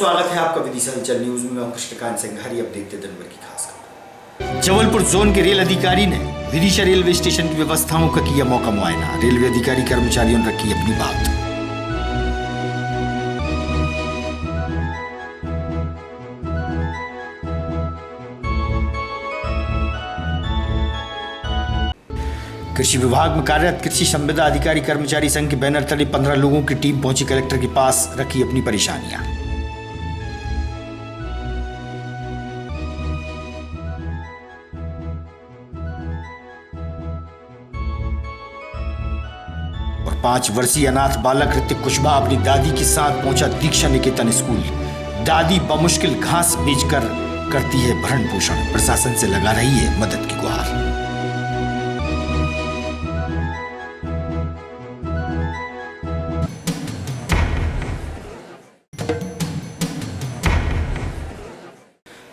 स्वागत है आपका विदिशा हलचल न्यूज में। मैं कृष्णकांत सिंह। अब देखते दिन भर की खास खबर। जबलपुर जोन के रेल अधिकारी ने विदिशा रेलवे स्टेशन की व्यवस्थाओं का किया मौका मुआयना। रेलवे अधिकारी कर्मचारियों ने रखी अपनी बात। कृषि विभाग में कार्यरत कृषि संविदा अधिकारी कर्मचारी संघ के बैनर तले 15 लोगों की टीम पहुंची कलेक्टर के पास, रखी अपनी परेशानियां। और 5 वर्षीय अनाथ बालक ऋतिक कुशवाहा अपनी दादी के साथ पहुंचा दीक्षा निकेतन स्कूल। दादी बमुश्किल घास बेचकर करती है भरण पोषण, प्रशासन से लगा रही है मदद की गुहार।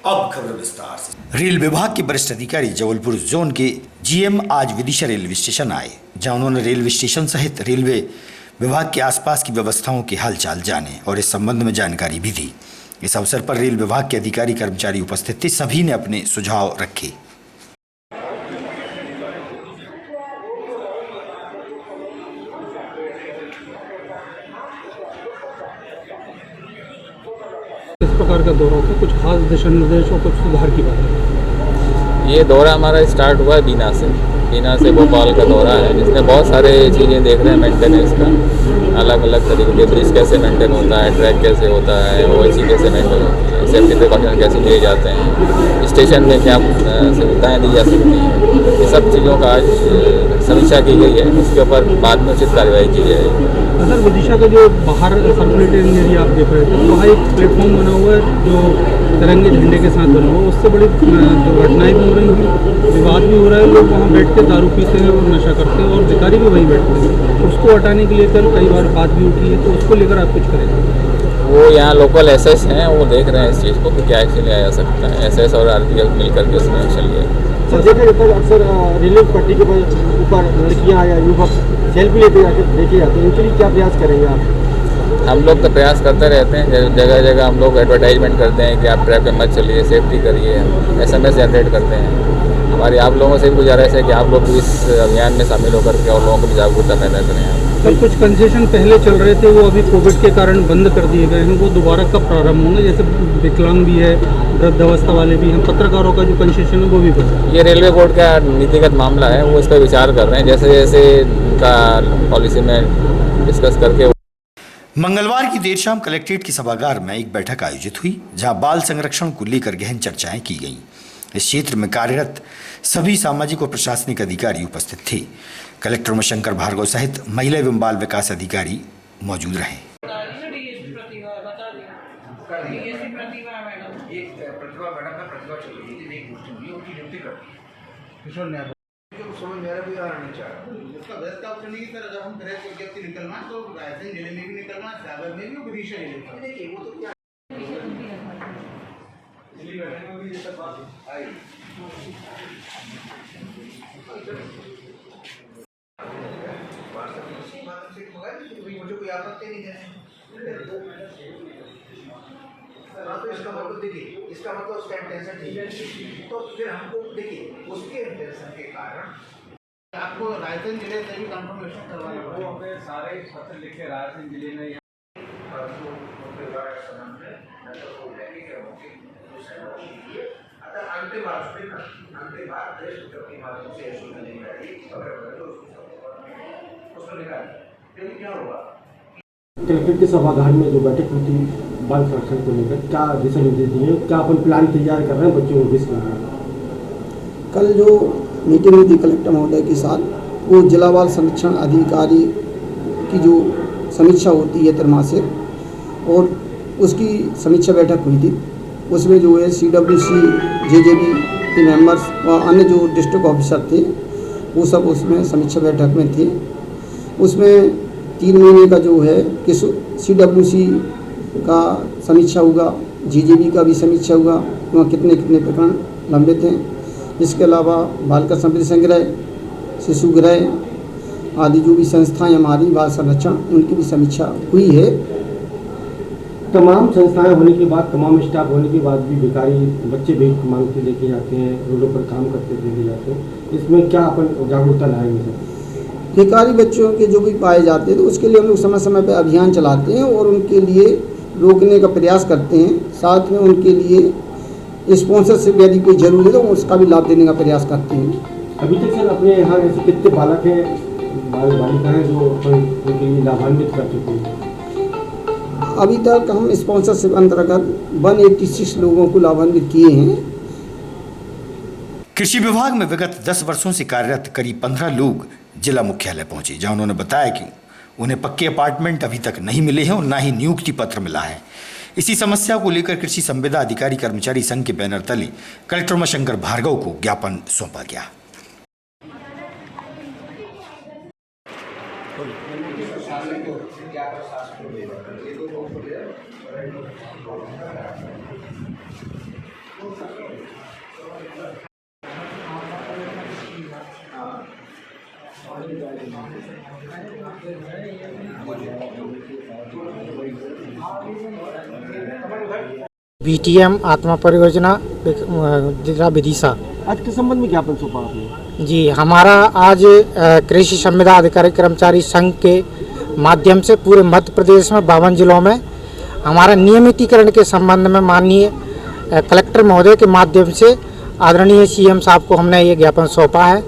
अब खबर विस्तार से। रेल विभाग के वरिष्ठ अधिकारी जबलपुर जोन के जीएम आज विदिशा रेलवे स्टेशन आए, जहां उन्होंने रेलवे स्टेशन सहित रेलवे विभाग के आसपास की व्यवस्थाओं के हालचाल जाने और इस संबंध में जानकारी भी दी। इस अवसर पर रेल विभाग के अधिकारी कर्मचारी उपस्थित थे। सभी ने अपने सुझाव रखे। प्रकार का दौरा होता है, कुछ खास दिशा निर्देश और कुछ सुधार की बात है। ये दौरा हमारा स्टार्ट हुआ है बीना से भोपाल का दौरा है, जिसमें बहुत सारे चीज़ें देख रहे हैं मेंटेनेंस का, अलग अलग तरीके के ब्रिज कैसे मेंटेन होता है, ट्रैक कैसे होता है, ओएसी कैसे मेंटेन होती है, सेफ्टी प्रिकॉशन कैसे लिए जाते हैं, स्टेशन में क्या सुविधाएँ दी जा सकती हैं, ये सब चीज़ों का आज समीक्षा की गई है। उसके ऊपर बाद में उचित कार्रवाई की जाएगी। सर, विदिशा का जो बाहर सर्कुलेटिंग एरिया आप देख रहे थे, वहाँ एक प्लेटफॉर्म बना हुआ है जो तिरंगे झंडे के साथ बना हुआ है। उससे बड़ी दुर्घटनाएं भी हो रही हैं, विवाद भी हो रहा है। लोग वहाँ बैठ के दारू पीते हैं और नशा करते हैं और अधिकारी भी वहीं बैठते हैं। उसको हटाने के लिए कई बार बात भी उठी है, तो उसको लेकर आप कुछ करेंगे? वो यहाँ लोकल एसएस हैं, वो देख रहे हैं इस चीज़ को कि क्या एक्शन लिया जा सकता है। एसएस और आरपीएफ मिलकर के उसमें एक्शन लिया। सर, देखा जाता है अक्सर रेलवे पट्टी के ऊपर लड़कियाँ या युवक सेल्फी लेते देखे जाते हैं। इनके लिए क्या प्रयास करेंगे आप? हम लोग तो प्रयास करते रहते हैं, जगह जगह हम लोग एडवर्टाइजमेंट करते हैं कि आप ट्रैक पे मत चलिए, सेफ्टी करिए, एसएमएस जनरेट करते हैं। हमारी आप लोगों से भी गुजारिश है कि आप लोग भी इस अभियान में शामिल होकर के और लोगों को भी जागरूकता पैदा करें। सर, कुछ कंसेशन पहले चल रहे थे, वो अभी कोविड के कारण बंद कर दिए गए हैं। वो दोबारा कब प्रारंभ होंगे? जैसे विकलांग भी है, वृद्धावस्था वाले भी हैं, पत्रकारों का जो कंसेशन है वो भी बंद। ये रेलवे बोर्ड का नीतिगत मामला है, वो इस पर विचार कर रहे हैं, जैसे जैसे उनका पॉलिसी में डिस्कस करके। मंगलवार की देर शाम कलेक्ट्रेट की सभागार में एक बैठक आयोजित हुई, जहां बाल संरक्षण को लेकर गहन चर्चाएं की गईं। इस क्षेत्र में कार्यरत सभी सामाजिक और प्रशासनिक अधिकारी उपस्थित थे। कलेक्टर उमाशंकर भार्गव सहित महिला एवं बाल विकास अधिकारी मौजूद रहे। मुझे कोई आपत्ति नहीं है। तो इसका मतलब देखिए, इसका मतलब उसका इंटेंशन ठीक है, तो फिर हमको देखिए उसके इंटेंशन के कारण आपको रायसेन जिले से भी कंफर्मेशन करवाना पड़ेगा। वो अपने सारे पत्र लिख के रायसेन जिले में अंतिम बार क्या होगा? कलेक्ट्रेट के सभागार में जो बैठक हुई थी बाल संरक्षण को लेकर, क्या दिशा निर्देश दिए, क्या अपन प्लान तैयार कर रहे हैं बच्चों को किस? कल जो मीटिंग हुई थी कलेक्टर महोदय के साथ, वो जिला बाल संरक्षण अधिकारी की जो समीक्षा होती है त्रैमासिक, और उसकी समीक्षा बैठक हुई थी। उसमें जो है CWC JJB के मेंबर्स व अन्य जो डिस्ट्रिक्ट ऑफिसर थे वो सब उसमें समीक्षा बैठक में थे। उसमें 3 महीने का जो है कि CWC का समीक्षा होगा, JJB का भी समीक्षा होगा, वहाँ कितने प्रकरण लंबित हैं। इसके अलावा बालिका समृद्धि संग्रह, शिशु गृह आदि जो भी संस्थाएं हमारी बाल संरक्षण, उनकी भी समीक्षा हुई है। तमाम संस्थाएं होने के बाद, तमाम स्टाफ होने के बाद भी भिखारी बच्चे भी मांगते लेके जाते हैं, रोडों पर काम करते लेके जाते हैं, इसमें क्या अपन जागरूकता लाएंगे सर? भिखारी बच्चों के जो भी पाए जाते हैं तो उसके लिए हम लोग समय समय पर अभियान चलाते हैं और उनके लिए रोकने का प्रयास करते हैं। साथ में उनके लिए स्पॉन्सरशिप यदि कोई जरूरी है तो उसका भी लाभ देने का प्रयास करते हैं। अभी तक सर अपने यहाँ ऐसे कितने बालक हैं, बालिका हैं जो अपन उनके लिए लाभान्वित कर चुके हैं? अभी तक हम स्पॉन्सरशिप अंतर्गत 186 लोगों को लाभान्वित किए हैं। कृषि विभाग में विगत 10 वर्षों से कार्यरत करीब 15 लोग जिला मुख्यालय पहुंचे, जहां उन्होंने बताया कि उन्हें पक्के अपार्टमेंट अभी तक नहीं मिले हैं और न ही नियुक्ति पत्र मिला है। इसी समस्या को लेकर कृषि संविदा अधिकारी कर्मचारी संघ के बैनर तले कलेक्टर उमाशंकर भार्गव को ज्ञापन सौंपा गया। बीटीएम आत्मा परियोजना जिला विदिशा। आज के संबंध में ज्ञापन सौंपा आपने? जी, हमारा आज कृषि संविदा अधिकारी कर्मचारी संघ के माध्यम से पूरे मध्य प्रदेश में 52 जिलों में हमारा नियमितीकरण के संबंध में माननीय कलेक्टर महोदय के माध्यम से आदरणीय सीएम साहब को हमने ये ज्ञापन सौंपा है।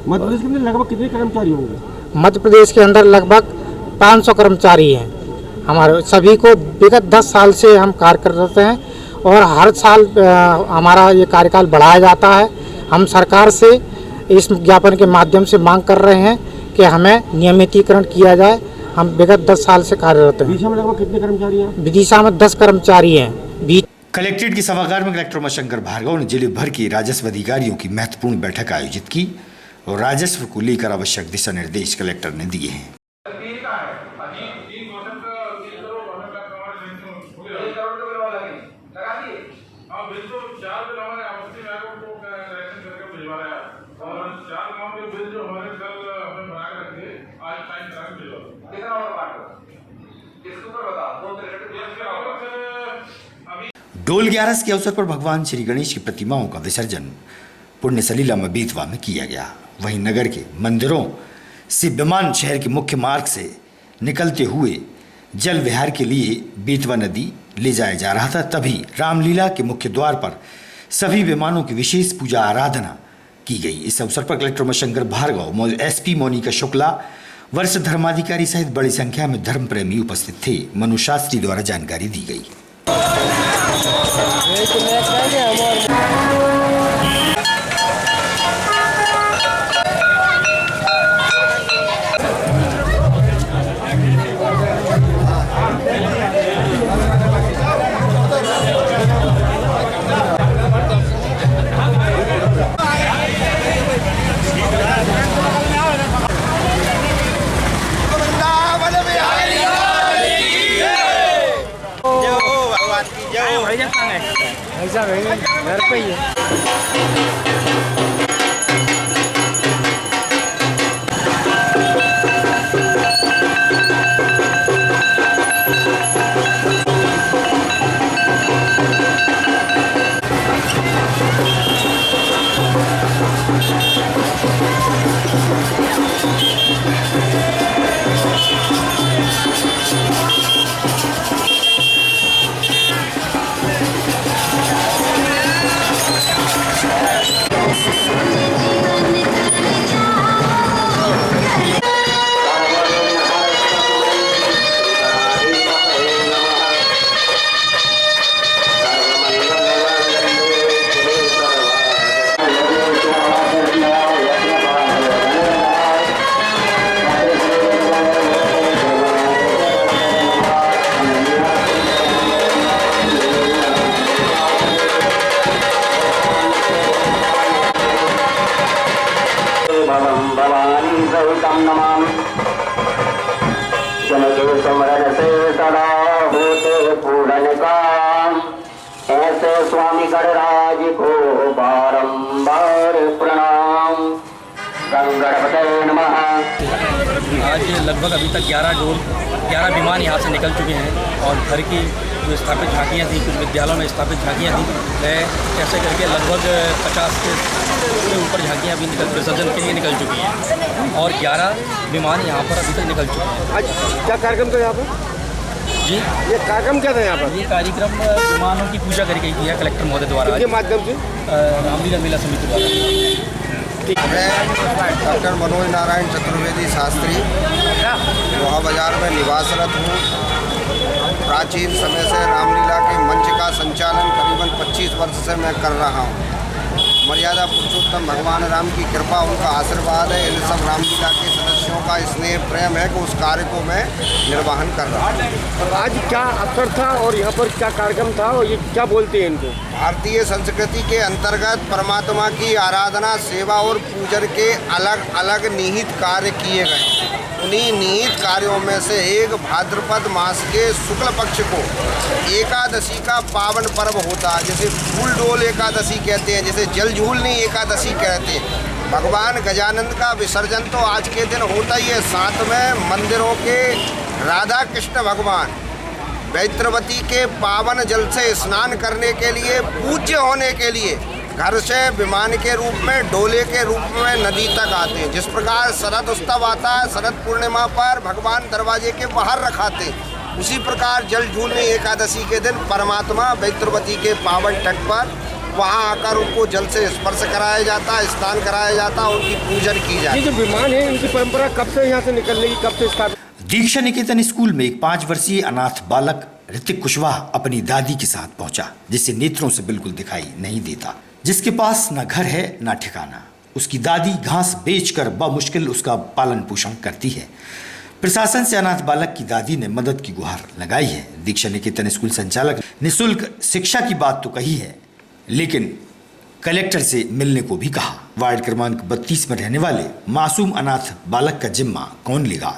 मध्य प्रदेश के अंदर लगभग कितने कर्मचारी होंगे? मध्य प्रदेश के अंदर लगभग 500 कर्मचारी हैं। हमारे सभी को विगत 10 साल से हम कार्य करते हैं और हर साल हमारा ये कार्यकाल बढ़ाया जाता है। हम सरकार से इस ज्ञापन के माध्यम से मांग कर रहे हैं कि हमें नियमितीकरण किया जाए। हम विगत 10 साल से कार्यरत हैं। विदिशा में लगभग कितने कर्मचारी हैं? विदिशा में 10 कर्मचारी हैं। कलेक्ट्रेट के सभागार में कलेक्टर उमाशंकर भार्गव ने जिले भर के राजस्व अधिकारियों की महत्वपूर्ण बैठक आयोजित की और राजस्व को लेकर आवश्यक दिशा निर्देश कलेक्टर ने दिए हैं। डोल 11 के अवसर पर भगवान श्री गणेश की प्रतिमाओं का विसर्जन पुण्य सलीला में बेतवा में किया गया। वहीं नगर के मंदिरों से विमान शहर के मुख्य मार्ग से निकलते हुए जल विहार के लिए बेतवा नदी ले जाया जा रहा था। तभी रामलीला के मुख्य द्वार पर सभी विमानों की विशेष पूजा आराधना की गई। इस अवसर पर कलेक्टर उमाशंकर भार्गव, एसपी मोनिका शुक्ला, वरिष्ठ धर्माधिकारी सहित बड़ी संख्या में धर्म प्रेमी उपस्थित थे। मनु शास्त्री द्वारा जानकारी दी गई। ऐसा घर पे ही है। ऐसे स्वामी गणराज को बारंबार प्रणाम। गंगणपते नमः। आज लगभग अभी तक 11 विमान यहाँ से निकल चुके हैं और घर की जो स्थापित झांकियाँ थी, कुछ विद्यालयों में स्थापित झांकियाँ थी, वह ऐसे करके लगभग 50 से ऊपर झांकियाँ अभी विसर्जन के लिए निकल चुकी हैं और 11 विमान यहाँ पर अभी तक निकल चुके हैं। आज क्या कार्यक्रम था यहाँ पर? जी, ये कार्यक्रम क्या था यहाँ पर? ये कार्यक्रम विमानों की पूजा करी गई है कलेक्टर महोदय द्वारा के माध्यम से रामलीला मेला समिति द्वारा। मैं डॉक्टर मनोज नारायण चतुर्वेदी शास्त्री लोहा बाजार में निवासरत हूँ। प्राचीन समय से रामलीला के मंच का संचालन करीबन 25 वर्ष से मैं कर रहा हूँ। मर्यादा पुरुषोत्तम भगवान राम की कृपा, उनका आशीर्वाद है। इन सब रामलीला के सदस्यों का स्नेह प्रेम है कि उस कार्य को मैं निर्वहन कर रहा हूँ। आज क्या अवसर था और यहाँ पर क्या कार्यक्रम था और ये क्या बोलते हैं इनको? भारतीय संस्कृति के अंतर्गत परमात्मा की आराधना, सेवा और पूजन के अलग अलग निहित कार्य किए गए। उन्हीं निहित कार्यों में से एक भाद्रपद मास के शुक्ल पक्ष को एकादशी का पावन पर्व होता है, जिसे फूल डोल एकादशी कहते हैं, जिसे जल झूलनी एकादशी कहते हैं। भगवान गजानंद का विसर्जन तो आज के दिन होता ही है। साथ में मंदिरों के राधा कृष्ण भगवान वैत्रवती के पावन जल से स्नान करने के लिए, पूज्य होने के लिए घर से विमान के रूप में, डोले के रूप में नदी तक आते हैं। जिस प्रकार शरद उत्सव आता है, शरद पूर्णिमा पर भगवान दरवाजे के बाहर रखाते हैं, उसी प्रकार जल झूलनी एकादशी के दिन परमात्मा वैत्रवती के पावन तट पर वहाँ आकर उनको जल से स्पर्श कराया जाता है, स्नान कराया जाता है, उनकी पूजन की जाती है। ये जो विमान है इनकी परंपरा कब से यहाँ से निकलने की, कब से स्थापित? दीक्षा निकेतन स्कूल में एक 5 वर्षीय अनाथ बालक ऋतिक कुशवाहा अपनी दादी के साथ पहुंचा, जिसे नेत्रों से बिल्कुल दिखाई नहीं देता, जिसके पास न घर है न ठिकाना। उसकी दादी घास बेचकर बमुश्किल उसका पालन पोषण करती है। प्रशासन से अनाथ बालक की दादी ने मदद की गुहार लगाई है। दीक्षा निकेतन स्कूल संचालक निःशुल्क शिक्षा की बात तो कही है, लेकिन कलेक्टर से मिलने को भी कहा। वार्ड क्रमांक 32 में रहने वाले मासूम अनाथ बालक का जिम्मा कौन लेगा?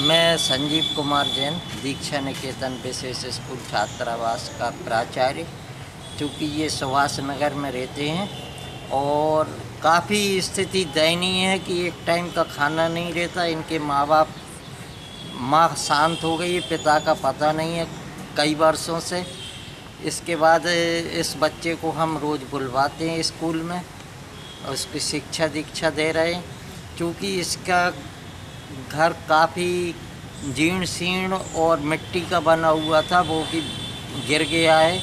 मैं संजीव कुमार जैन, दीक्षा निकेतन विशेष स्कूल छात्रावास का प्राचार्य। क्योंकि ये सुभाष नगर में रहते हैं और काफ़ी स्थिति दयनीय है कि एक टाइम का खाना नहीं रहता। इनके माँ शांत हो गई है, पिता का पता नहीं है कई वर्षों से। इसके बाद इस बच्चे को हम रोज़ बुलवाते हैं स्कूल में और उसकी शिक्षा दीक्षा दे रहे हैं। क्योंकि इसका घर काफ़ी जीर्ण शीर्ण और मिट्टी का बना हुआ था, वो भी गिर गया है।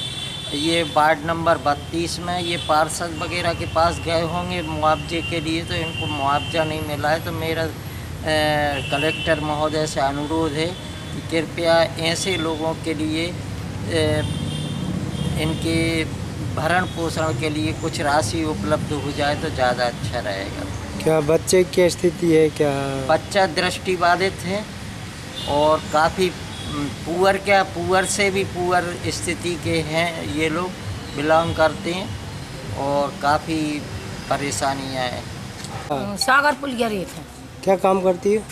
ये वार्ड नंबर 32 में ये पार्षद वगैरह के पास गए होंगे मुआवजे के लिए, तो इनको मुआवजा नहीं मिला है। तो मेरा कलेक्टर महोदय से अनुरोध है कि कृपया ऐसे लोगों के लिए इनके भरण पोषण के लिए कुछ राशि उपलब्ध हो जाए तो ज़्यादा अच्छा रहेगा। क्या बच्चे की स्थिति है? क्या बच्चा दृष्टिबाधित है और काफ़ी पुअर से भी पुअर स्थिति के हैं, ये लोग बिलोंग करते हैं और काफ़ी परेशानियां हैं। सागर पुलिया रेत है। क्या काम करती है?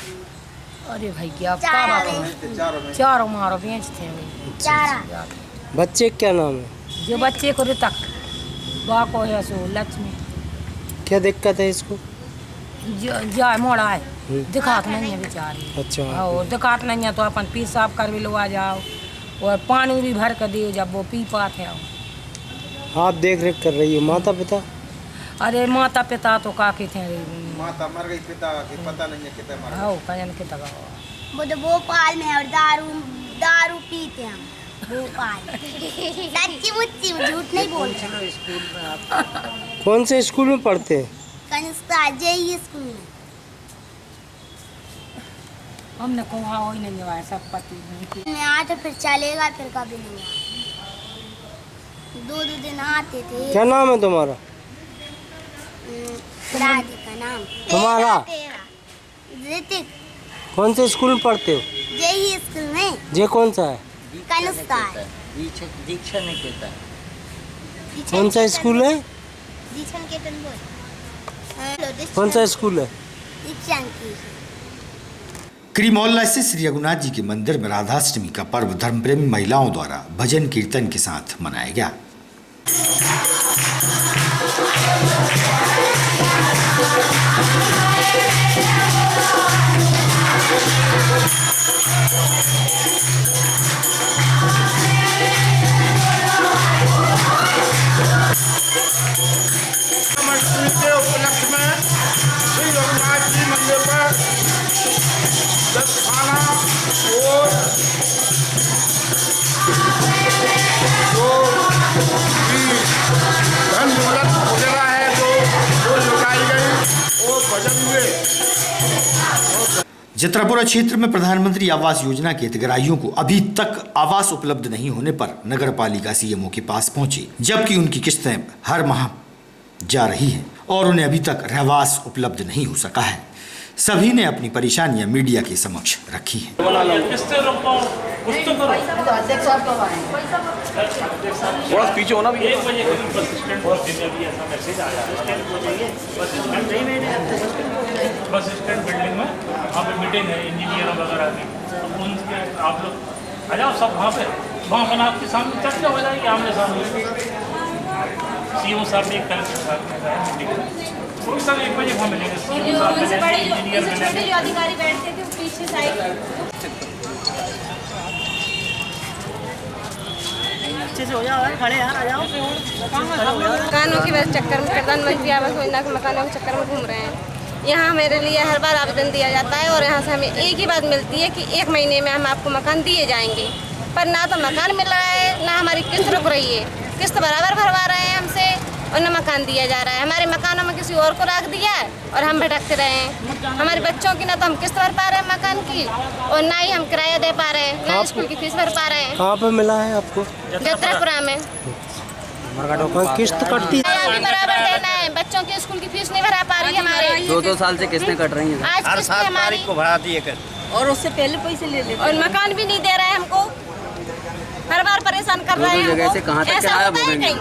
अरे भाई क्या चारों मारो बेचते हैं। बच्चे क्या नाम है? जो बच्चे को ऋतक बाको है सो लक्ष्मी। क्या दिक्कत है इसको? जा मोड़ा है, दिखात नहीं है बेचारी। अच्छा, और दिखात नहीं है तो अपन पी साफ कर भी लो आ जाओ और पानी भी भर कर दियो जब वो पी पाते हैं। आप देख रेख कर रही हो? माता पिता? अरे माता पिता तो काके थे, माता मर गई, पिता की पता नहीं है कितने मर गए। कजन कितना वो तो भोपाल में और दारू पीते हैं भोपाल। सच्ची मुच्ची झूठ नहीं बोलते। कौन से स्कूल में पढ़ते हैं? कनिष्ठा जेई स्कूल में। हमने कहा वही नहीं है सब पति में आज तो फिर चलेगा, फिर कभी नहीं आया। 2 दिन आते थे। क्या नाम है तुम्हारा? राधिका नाम। तुम्हारा? ऋतिक। कौन से स्कूल में पढ़ते हो? जेई स्कूल में। जे कौन सा है? कनिष्ठा। दीक्षा निकेतन। कौन सा स्कूल है? दीक्षा निकेतन बोल। कौन सा स्कूल है? दीक्षा। करी मोहल्ला स्थित श्री रघुनाथ जी के मंदिर में राधाष्टमी का पर्व धर्मप्रेमी महिलाओं द्वारा भजन कीर्तन के साथ मनाया गया। जन्माष्टमी के उपलक्ष्य में श्री रघुनाथ जी मंदिर पर खाना और जो धन दौलत वगैरह है जो लुटाई गई और भजन हुए। चित्रपुरा क्षेत्र में प्रधानमंत्री आवास योजना के हितग्राहियों को अभी तक आवास उपलब्ध नहीं होने पर नगर पालिका सीएमओ के पास पहुंची, जबकि उनकी किस्तें हर माह जा रही हैं और उन्हें अभी तक रहवास उपलब्ध नहीं हो सका है। सभी ने अपनी परेशानियां मीडिया के समक्ष रखी हैं। थोड़ा पीछे होना भी बस स्टैंड बिल्डिंग में वहाँ पे मीटिंग है इंजीनियरों वगैरह की, तो उनके आप लोग आ जाओ सब वहाँ पे, वहाँ पर आपके सामने चर्चा हो जाएगी आमने सामने। सीएम साहब भी एक कलेक्टर साहब मीटिंग कोई सब 1 बजे वहाँ मिलेंगे। अधिकारी बैठते थे पीछे साइड अच्छे से हो जाओ, खड़े हैं, आ जाओ। मकानों की बस चक्कर में प्रधानमंत्री आवास योजना के मकानों के चक्कर में घूम रहे हैं। यहाँ मेरे लिए हर बार आवेदन दिया जाता है और यहाँ से हमें एक ही बात मिलती है कि 1 महीने में हम आपको मकान दिए जाएंगे, पर ना तो मकान मिल रहा है, ना हमारी किस्त रुक रही है। किस्त बराबर भरवा रहे हैं हमसे और न मकान दिया जा रहा है। हमारे मकानों में किसी और को रख दिया है और हम भटकते रहे हैं। हमारे बच्चों की ना तो हम किस्त भर पा रहे हैं मकान की और ना ही हम किराया दे पा रहे हैं, ना स्कूल की फीस भर पा रहे हैं। कहाँ पे मिला है आपको? जत्रापुरा में। किस्त कटती बराबर देना है, बच्चों की स्कूल की फीस नहीं भरा पा रही हमारे। 2 साल से किस्तें कट रही हैं। आज हर 7 तारीख को भराती है और उससे पहले पैसे ले लेते और मकान भी नहीं दे रहा है हमको, हर बार परेशान कर रहे हैं। जगह से कहाँ तक किराया भोगेंगे?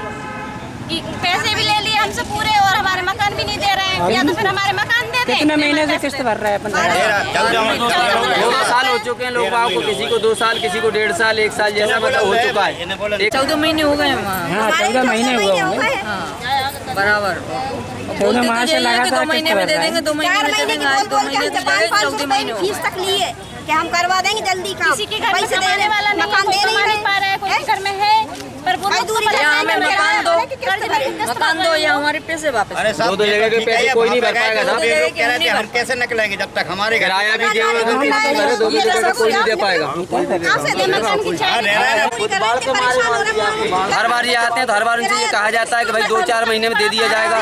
कि पैसे भी ले लिए हमसे पूरे और हमारे मकान भी नहीं दे रहे हैं, या तो फिर हमारे मकान दे दें। कितने महीने से किस्त भर रहा है? 2 साल हो चुके हैं लोग को, किसी को 2 साल, किसी को 1.5 साल, 1 साल जैसा मतलब हो चुका है। 14 महीने हो गए वहाँ। 14 महीने हुए होंगे बराबर। 14 माह से लगातार 2 महीने में दे देंगे, 2 महीने में दे देंगे। आज 2 महीने से 14 महीने फीस तक लिए कि हम करवा देंगे जल्दी काम। किसी के घर में कमाने वाला नहीं, मकान दे नहीं पा रहा है, कोई घर में है पर वो हमें मकान दो या हमारे पैसे वापस। अरे 2 जगह के पैसे कोई नहीं भर पाएगा ना। हम कैसे निकलेंगे जब तक हमारे किराया भी दिया 2 जगह का कोई नहीं दे पाएगा। हर बार ये आते हैं तो हर बार उनसे ये कहा जाता है कि भाई 2-4 महीने में दे दिया जाएगा।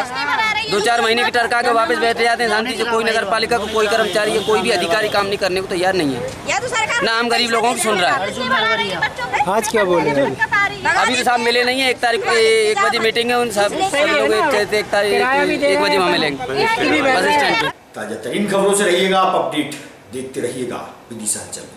2-4 महीने की टरका के वापस बैठ जाते हैं। शांति से कोई नगर पालिका को कोई कर्मचारी या कोई भी अधिकारी काम नहीं करने को तैयार नहीं है, ना हम गरीब लोगों की सुन रहा है। आज क्या बोले? अभी तो साहब मिले नहीं है। 1 तारीख को 1 बजे मीटिंग है, उन सब लोग 1 तारीख 1 बजे वहाँ मिलेंगे बस स्टैंड पे। ताजा तरीन खबरों से रहिएगा आप अपडेट देखते रहिएगा विदिशा चैनल।